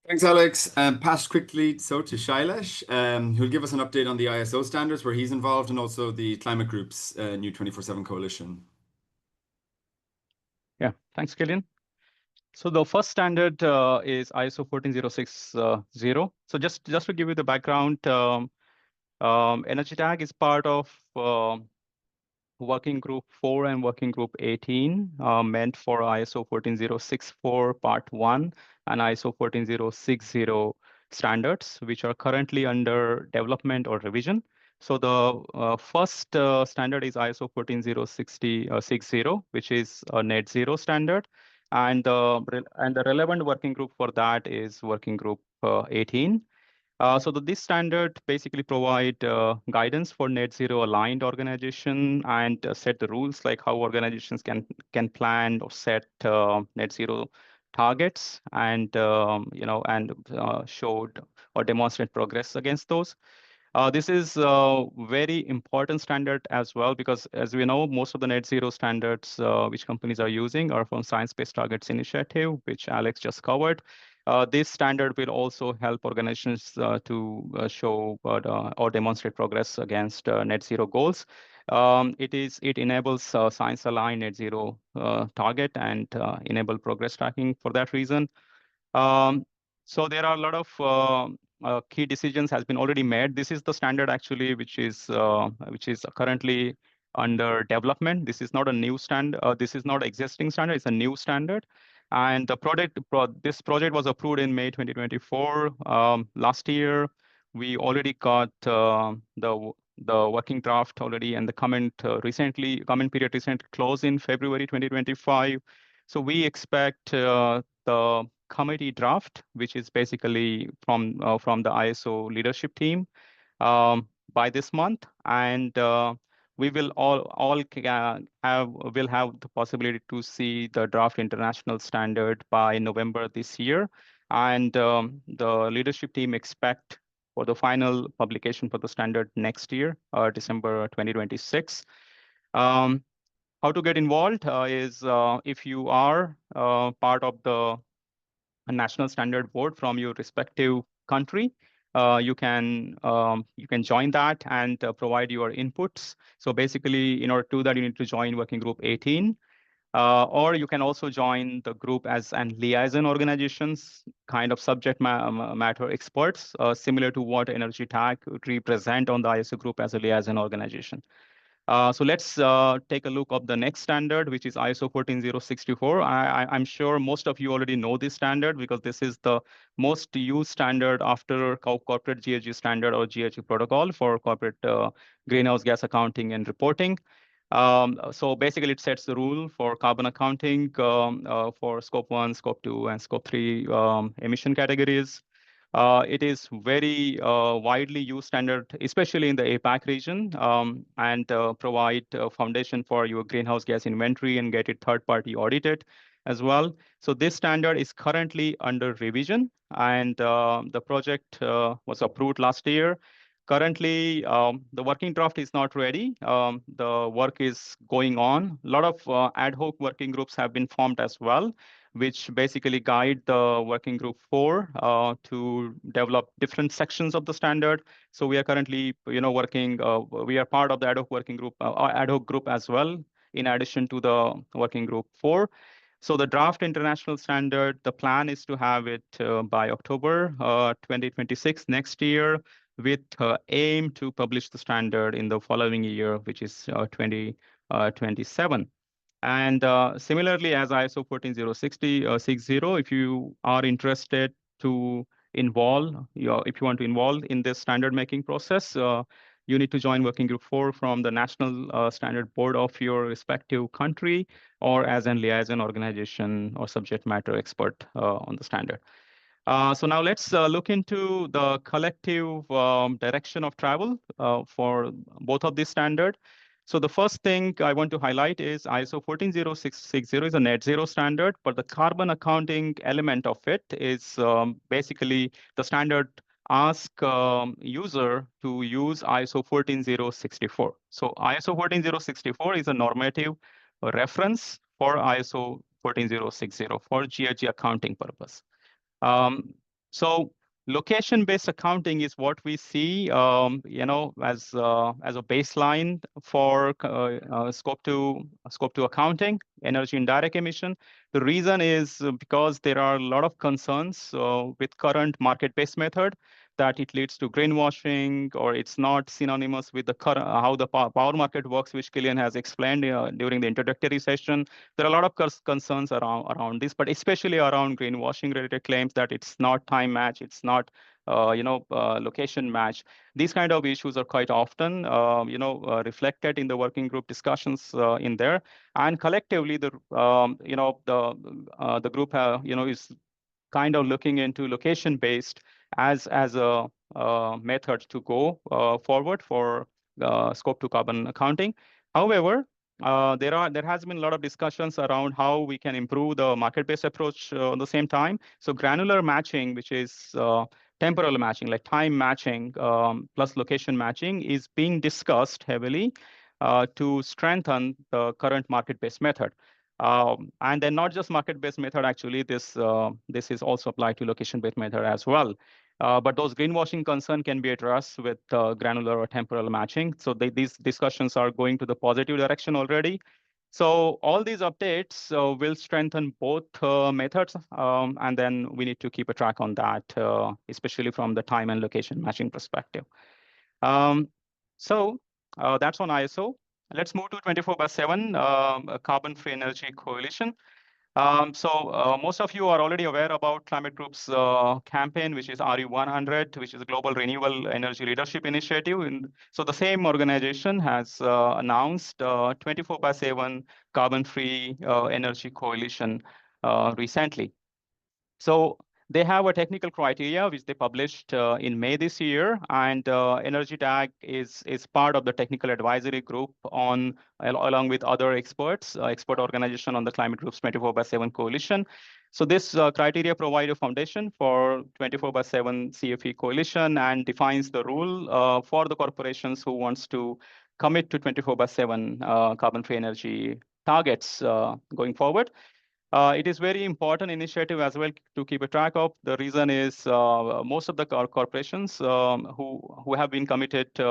Thanks, Alex. Pass quickly to Shailesh, who'll give us an update on the ISO standards where he's involved and also the climate group's new 24/7 coalition. Yeah, thanks, Killian. So the first standard is ISO 14060. So just to give you the background, EnergyTag is part of Working Group 4 and Working Group 18, meant for ISO 14064 Part 1 and ISO 14060 standards, which are currently under development or revision. So the first standard is ISO 14060, which is a net zero standard. And the relevant working group for that is Working Group 18. So this standard basically provide guidance for net zero aligned organization and set the rules like how organizations can plan or set net zero targets and showed or demonstrate progress against those. This is a very important standard as well, because as we know, most of the net zero standards which companies are using are from Science-Based Targets Initiative, which Alex just covered. This standard will also help organizations to show or demonstrate progress against net zero goals. It enables science-aligned net zero target and enable progress tracking for that reason. So there are a lot of key decisions has been already made. This is the standard actually, which is currently under development. This is not a new standard. This is not existing standard. It's a new standard. And this project was approved in May 2024. Last year, we already got the working draft already, and the comment period recently closed in February 2025. So we expect the committee draft, which is basically from the ISO leadership team, by this month, and we will have the possibility to see the draft international standard by November this year, and the leadership team expect for the final publication for the standard next year, December 2026. How to get involved is if you are part of the national standard board from your respective country, you can join that and provide your inputs. So basically, in order to do that, you need to join working group 18. Or you can also join the group as an liaison organizations, kind of subject matter experts, similar to what EnergyTag represent on the ISO group as a liaison organization. So let's take a look at the next standard, which is ISO 14064. I'm sure most of you already know this standard because this is the most used standard after corporate GHG standard or GHG protocol for corporate greenhouse gas accounting and reporting. So basically, it sets the rule for carbon accounting for Scope 1, Scope 2, and Scope 3 emission categories. It is very widely used standard, especially in the APAC region, and provide a foundation for your greenhouse gas inventory and get it third-party audited as well. So this standard is currently under revision, and the project was approved last year. Currently, the working draft is not ready. The work is going on. A lot of ad hoc working groups have been formed as well, which basically guide the working group 4 to develop different sections of the standard. So we are currently, working. We are part of the ad hoc working group, ad hoc group as well, in addition to the working group 4. So the draft international standard, the plan is to have it by October 2026 next year, with aim to publish the standard in the following year, which is 2027. And similarly, as ISO 14060, if you are interested to involve, if you want to involve in this standard making process, you need to join working group 4 from the national standard board of your respective country, or as an liaison organization or subject matter expert on the standard. So now let's look into the collective direction of travel for both of these standards. So the first thing I want to highlight is ISO 14060 is a net zero standard, but the carbon accounting element of it is basically the standard ask user to use ISO 14064. So ISO 14064 is a normative reference for ISO 14060 for GHG accounting purpose. So location-based accounting is what we see, as a baseline for Scope 2 accounting, energy and direct emission. The reason is because there are a lot of concerns with current market-based method, that it leads to greenwashing, or it's not synonymous with the current how the power market works, which Killian has explained during the introductory session. There are a lot of concerns around this, but especially around greenwashing related claims that it's not time match, it's not location match. These kind of issues are quite often reflected in the working group discussions in there, and collectively the group is kind of looking into location based as a method to go forward for Scope 2 carbon accounting. However, there has been a lot of discussions around how we can improve the market-based approach at the same time. So granular matching, which is temporal matching, like time matching plus location matching, is being discussed heavily to strengthen the current market-based method. And then not just market-based method, actually, this is also applied to location-based method as well. But those greenwashing concerns can be addressed with granular or temporal matching. So these discussions are going to the positive direction already. So all these updates will strengthen both methods, and then we need to keep a track on that, especially from the time and location matching perspective. So that's on ISO. Let's move to 24/7 Carbon Free Energy Coalition. Most of you are already aware about Climate Group's campaign, which is RE100, which is a Global Renewable Energy Leadership Initiative. So the same organization has announced 24/7 carbon-free energy coalition recently. So they have a technical criteria which they published in May this year, and EnergyTag is part of the technical advisory group on, along with other experts, expert organization on the Climate Group's 24/7 coalition. So this criteria provide a foundation for 24/7 CFE coalition and defines the rule for the corporations who wants to commit to 24/7 carbon-free energy targets going forward. It is very important initiative as well to keep a track of. The reason is most of the corporations who have been committed to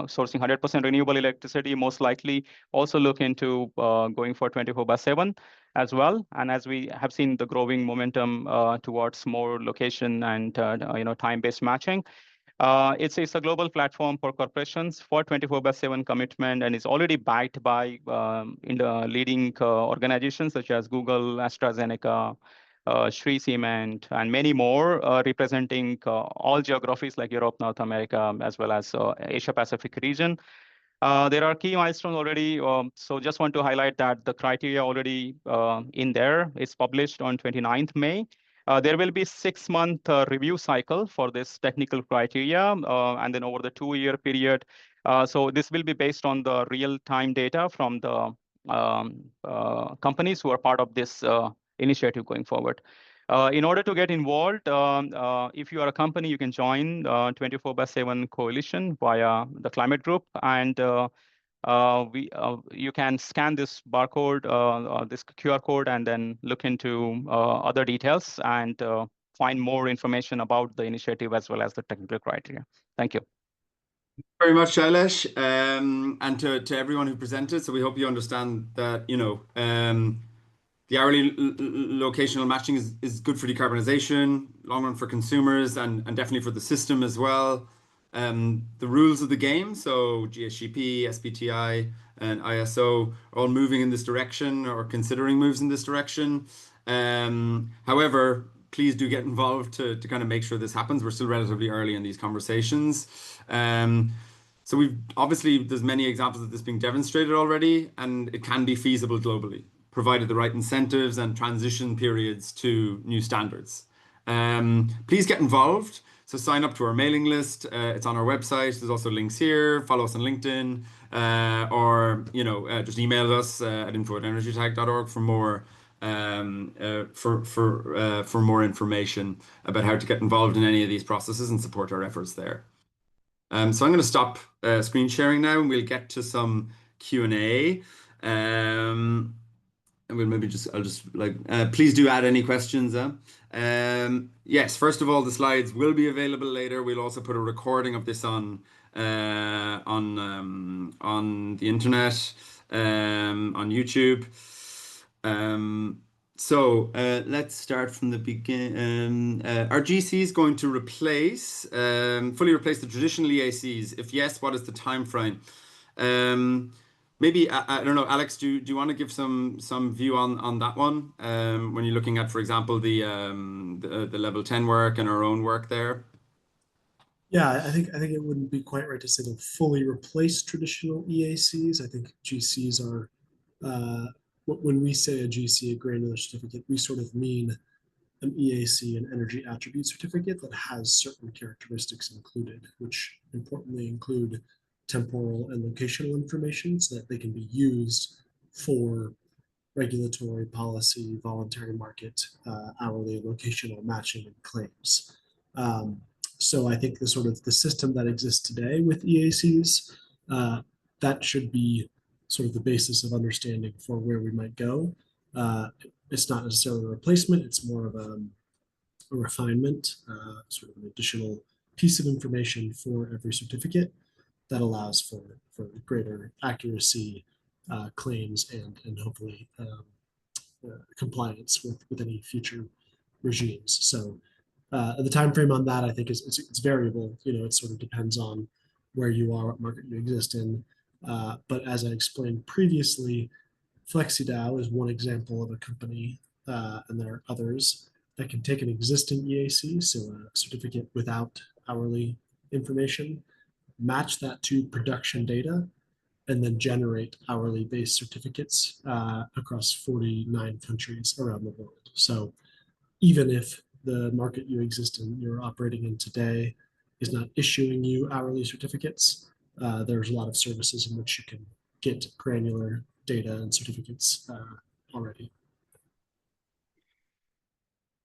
sourcing 100% renewable electricity most likely also look into going for 24/7 as well. And as we have seen the growing momentum towards more location and time-based matching. It's a global platform for corporations for 24/7 commitment, and is already backed by in the leading organizations such as Google, AstraZeneca, Shree Cement, and many more, representing all geographies like Europe, North America, as well as Asia Pacific region. There are key milestones already. So just want to highlight that the criteria already in there is published on 29th May. There will be 6-month review cycle for this technical criteria, and then over the 2-year period. So this will be based on the real-time data from the companies who are part of this initiative going forward. In order to get involved, if you are a company, you can join 24/7 coalition via the Climate Group, and you can scan this barcode, this QR code, and then look into other details and find more information about the initiative as well as the technical criteria. Thank you. Very much, Shailesh, and to everyone who presented. So we hope you understand that the hourly locational matching is good for decarbonization, long run for consumers, and definitely for the system as well. The rules of the game, so GHGP, SBTi, and ISO, are all moving in this direction or considering moves in this direction. However, please do get involved to kind of make sure this happens. We're still relatively early in these conversations. So there's many examples of this being demonstrated already, and it can be feasible globally, provided the right incentives and transition periods to new standards. Please get involved. So sign up to our mailing list. It's on our website. There's also links here. Follow us on LinkedIn, or just email us at info@energytag.org for more for more information about how to get involved in any of these processes and support our efforts there. So I'm going to stop screen sharing now, and we'll get to some Q&A. And we'll please do add any questions. Yes, first of all, the slides will be available later. We'll also put a recording of this on the internet, on YouTube. So let's start from the beginning. Are GCs going to fully replace the traditional EACs? If yes, what is the time frame? Maybe, I don't know, Alex, do you want to give some view on that one? When you're looking at, for example, the level 10 work and our own work there? Yeah, I think it wouldn't be quite right to say they'll fully replace traditional EACs. I think GCs are, when we say a GC, a granular certificate, we sort of mean an EAC, an energy attribute certificate that has certain characteristics included, which importantly include temporal and locational information so that they can be used for regulatory policy, voluntary market, hourly locational matching and claims. So I think the system that exists today with EACs, that should be sort of the basis of understanding for where we might go. It's not necessarily a replacement, it's more of a refinement, sort of an additional piece of information for every certificate that allows for greater accuracy, claims, and hopefully compliance with any future regimes. So the time frame on that, I think, it's variable. It sort of depends on where you are, what market you exist in. But as I explained previously, FlexiDAO is one example of a company, and there are others that can take an existing EAC, so a certificate without hourly information, match that to production data, and then generate hourly based certificates across 49 countries around the world. So even if the market you exist in, you're operating in today, is not issuing you hourly certificates, there's a lot of services in which you can get granular data and certificates already.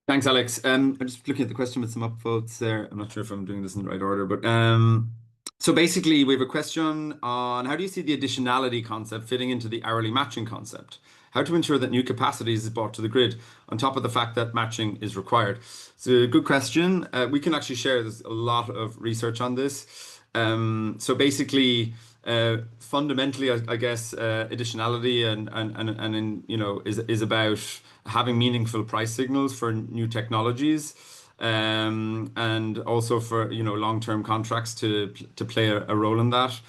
Thanks, Alex. I'm just looking at the question with some upvotes there. I'm not sure if I'm doing this in the right order, but so basically we have a question on how do you see the additionality concept fitting into the hourly matching concept? How to ensure that new capacity is brought to the grid on top of the fact that matching is required? It's a good question. We can actually share, there's a lot of research on this. So basically, fundamentally, I guess additionality and is about having meaningful price signals for new technologies, and also for long-term contracts to play a role in that.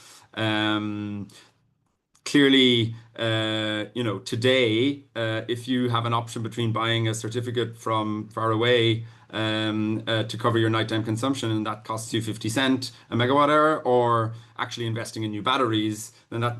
Clearly, today, if you have an option between buying a certificate from far away to cover your nighttime consumption, and that costs you 50 cents a megawatt hour, or actually investing in new batteries, then that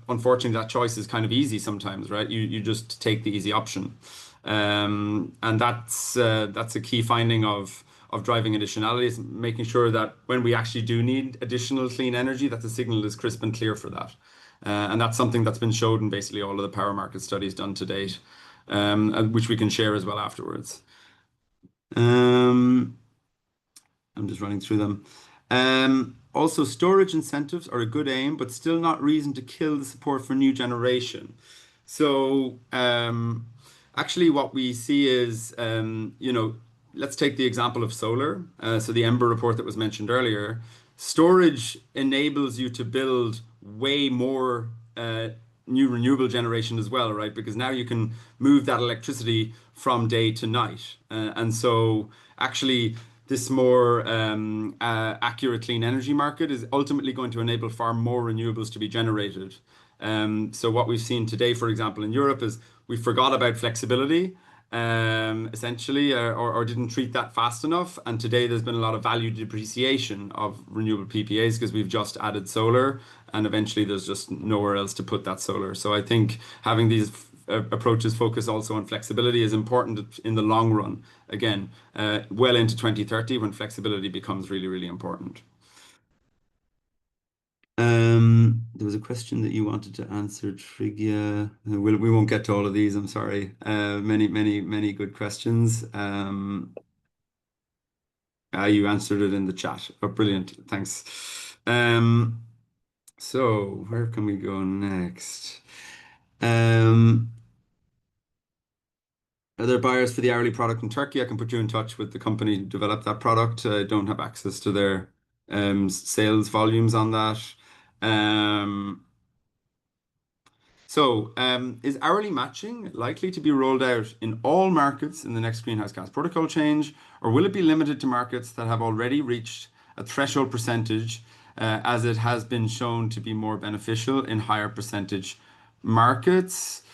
unfortunately that choice is kind of easy sometimes, right? You just take the easy option, and that's a key finding of driving additionality, is making sure that when we actually do need additional clean energy, that the signal is crisp and clear for that. And that's something that's been showed in basically all of the power market studies done to date, which we can share as well afterwards. I'm just running through them. Also, storage incentives are a good aim, but still not reason to kill the support for new generation. So actually what we see is, let's take the example of solar. So the Ember report that was mentioned earlier, storage enables you to build way more new renewable generation as well, right? Because now you can move that electricity from day to night. And so actually this more accurate clean energy market is ultimately going to enable far more renewables to be generated. So what we've seen today, for example, in Europe, is we forgot about flexibility, essentially, or didn't treat that fast enough. And today there's been a lot of value depreciation of renewable PPAs because we've just added solar, and eventually there's just nowhere else to put that solar. So I think having these approaches focus also on flexibility is important in the long run. Again, well into 2030 when flexibility becomes really, really important. There was a question that you wanted to answer, Trigya. We won't get to all of these, I'm sorry. Many good questions. You answered it in the chat. Oh, brilliant. Thanks. So where can we go next? Are there buyers for the hourly product in Turkey? I can put you in touch with the company who developed that product. I don't have access to their sales volumes on that. Is hourly matching likely to be rolled out in all markets in the next greenhouse gas protocol change, or will it be limited to markets that have already reached a threshold percentage, as it has been shown to be more beneficial in higher percentage markets?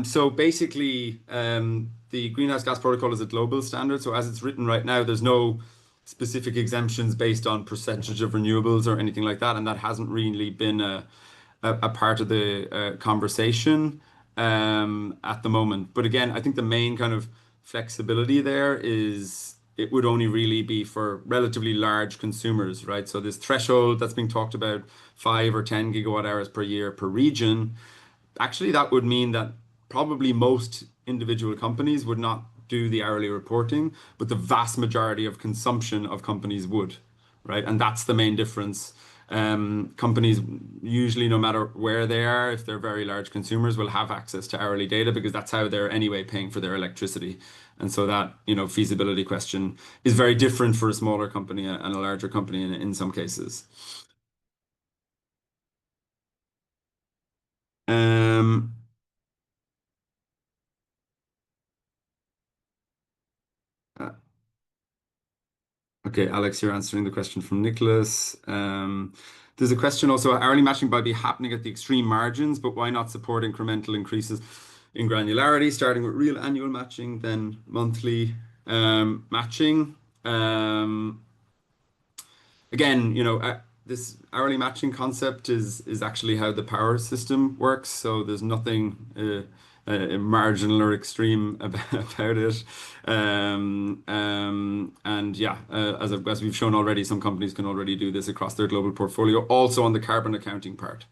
So basically, the greenhouse gas protocol is a global standard. So as it's written right now, there's no specific exemptions based on percentage of renewables or anything like that, and that hasn't really been a part of the conversation at the moment. But again, I think the main kind of flexibility there is it would only really be for relatively large consumers, right? So this threshold that's being talked about, 5 or 10 gigawatt hours per year per region, actually that would mean that probably most individual companies would not do the hourly reporting, but the vast majority of consumption of companies would, right? And that's the main difference. Companies usually, no matter where they are, if they're very large consumers, will have access to hourly data because that's how they're anyway paying for their electricity. And so that, feasibility question is very different for a smaller company and a larger company in some cases. Okay, Alex, you're answering the question from Nicholas. There's a question also, hourly matching might be happening at the extreme margins, but why not support incremental increases in granularity, starting with real annual matching, then monthly matching? Again, this hourly matching concept is actually how the power system works. So there's nothing marginal or extreme about it. And yeah, as we've shown already, some companies can already do this across their global portfolio, also on the carbon accounting part.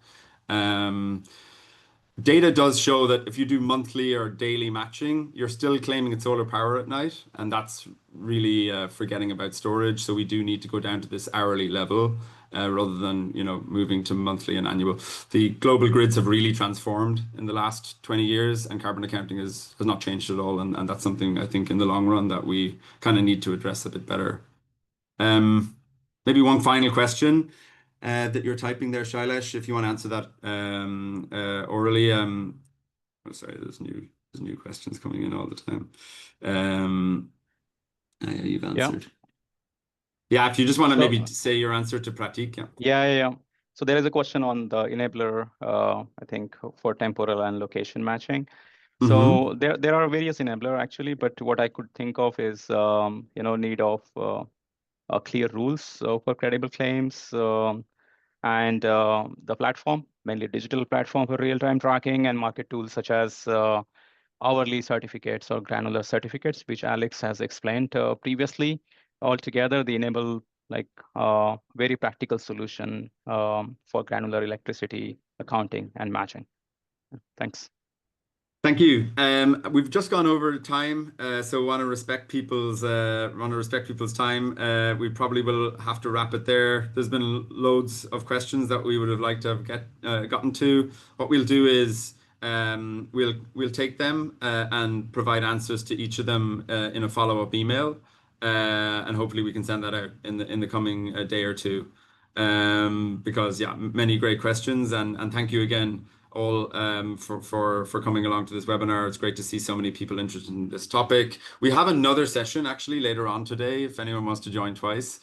Data does show that if you do monthly or daily matching, you're still claiming it's solar power at night, and that's really forgetting about storage. So we do need to go down to this hourly level rather than moving to monthly and annual. The global grids have really transformed in the last 20 years, and carbon accounting has not changed at all. And that's something I think in the long run that we kind of need to address a bit better. Maybe one final question. That you're typing there, Shailesh, if you want to answer that orally. Oh, sorry, there's new questions coming in all the time. You've answered. Yeah, if you just want to maybe say your answer to Pratik. Yeah. So there is a question on the enabler, I think, for temporal and location matching. So there are various enabler actually, but what I could think of is need of clear rules for credible claims. And the platform, mainly digital platform for real-time tracking, and market tools such as hourly certificates or granular certificates, which Alex has explained previously. Altogether, they enable very practical solution for granular electricity accounting and matching. Thanks. Thank you. We've just gone over time, so want to respect people's time. We probably will have to wrap it there. There's been loads of questions that we would have liked to have gotten to. What we'll do is we'll take them and provide answers to each of them in a follow-up email, and hopefully we can send that out in the coming day or two. Because yeah, many great questions, and thank you again all for coming along to this webinar. It's great to see so many people interested in this topic. We have another session actually later on today, if anyone wants to join twice,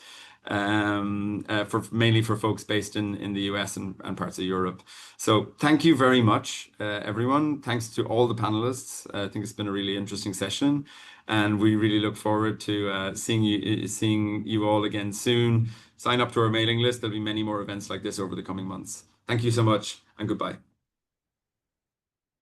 mainly for folks based in the US and parts of Europe. So thank you very much, everyone. Thanks to all the panelists. I think it's been a really interesting session, and we really look forward to seeing you all again soon. Sign up to our mailing list. There'll be many more events like this over the coming months. Thank you so much, and goodbye.